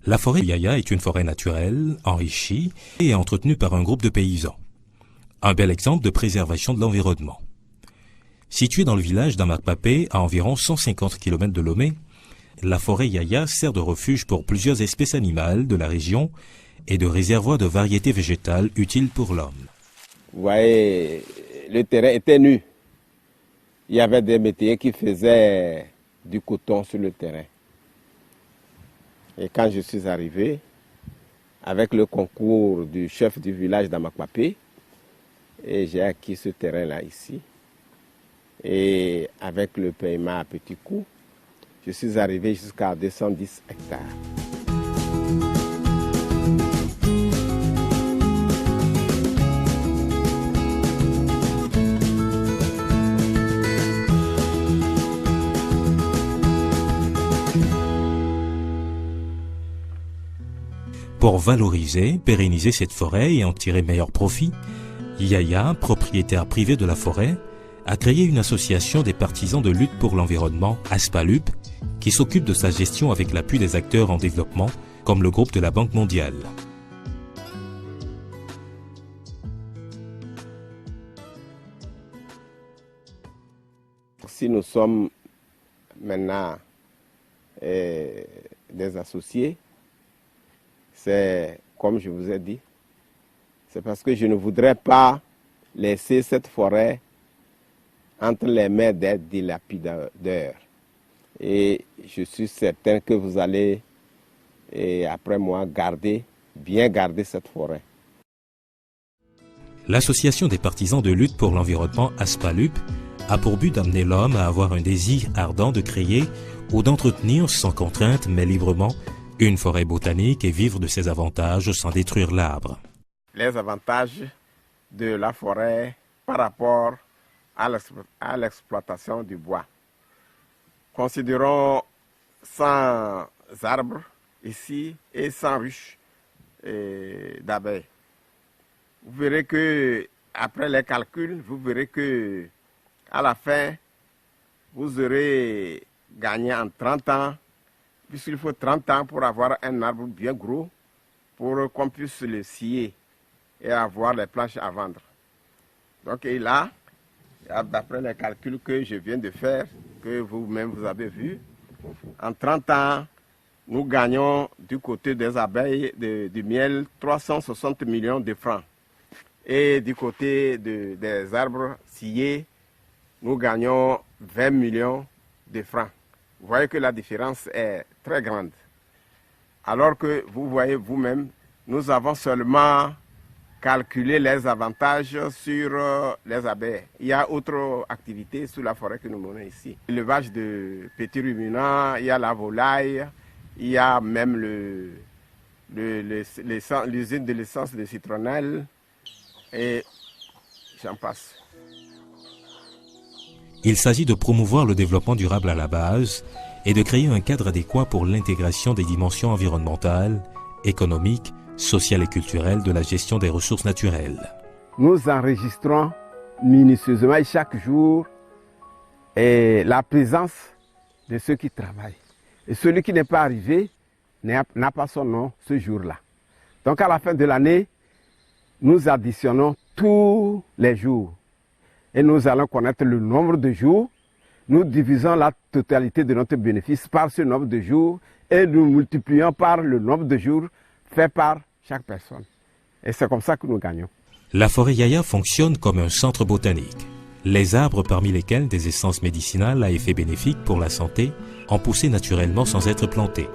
La forêt Yaya est une forêt naturelle, enrichie et entretenue par un groupe de paysans. Un bel exemple de préservation de l'environnement. Située dans le village d'Amakpapé, à environ 150 km de Lomé, la forêt Yaya sert de refuge pour plusieurs espèces animales de la région et de réservoir de variétés végétales utiles pour l'homme. Vous voyez, le terrain était nu. Il y avait des métayers qui faisaient du coton sur le terrain. Et quand je suis arrivé, avec le concours du chef du village d'Amakpapé, et j'ai acquis ce terrain-là ici. Et avec le paiement à petits coups, je suis arrivé jusqu'à 210 hectares. Pour valoriser, pérenniser cette forêt et en tirer meilleur profit, Yaya, propriétaire privé de la forêt, a créé une association des partisans de lutte pour l'environnement, Aspalup, qui s'occupe de sa gestion avec l'appui des acteurs en développement, comme le groupe de la Banque mondiale. Si nous sommes maintenant des associés, c'est comme je vous ai dit, c'est parce que je ne voudrais pas laisser cette forêt entre les mains des dilapidateurs. Et je suis certain que vous allez, après moi, bien garder cette forêt. L'association des partisans de lutte pour l'environnement Aspalup a pour but d'amener l'homme à avoir un désir ardent de créer ou d'entretenir sans contrainte mais librement une forêt botanique et vivre de ses avantages sans détruire l'arbre. Les avantages de la forêt par rapport à l'exploitation du bois. Considérons 100 arbres ici et 100 ruches d'abeilles. Vous verrez que, après les calculs, vous verrez que à la fin, vous aurez gagné en 30 ans, puisqu'il faut 30 ans pour avoir un arbre bien gros, pour qu'on puisse le scier et avoir les planches à vendre. Donc et là, d'après les calculs que je viens de faire, que vous-même vous avez vu, en 30 ans, nous gagnons du côté des abeilles, du miel, 360 millions de francs. Et du côté des arbres sciés, nous gagnons 20 millions de francs. Vous voyez que la différence est très grande. Alors que vous voyez vous-même, nous avons seulement calculé les avantages sur les abeilles. Il y a autre activité sur la forêt que nous menons ici. L'élevage de petits ruminants, il y a la volaille, il y a même l'usine de l'essence de citronnelle et j'en passe. Il s'agit de promouvoir le développement durable à la base et de créer un cadre adéquat pour l'intégration des dimensions environnementales, économiques, sociales et culturelles de la gestion des ressources naturelles. Nous enregistrons minutieusement chaque jour la présence de ceux qui travaillent. Et celui qui n'est pas arrivé n'a pas son nom ce jour-là. Donc à la fin de l'année, nous additionnons tous les jours. Et nous allons connaître le nombre de jours. Nous divisons la totalité de notre bénéfice par ce nombre de jours et nous multiplions par le nombre de jours fait par chaque personne. Et c'est comme ça que nous gagnons. La forêt Yaya fonctionne comme un centre botanique. Les arbres, parmi lesquels des essences médicinales à effet bénéfique pour la santé, ont poussé naturellement sans être plantés.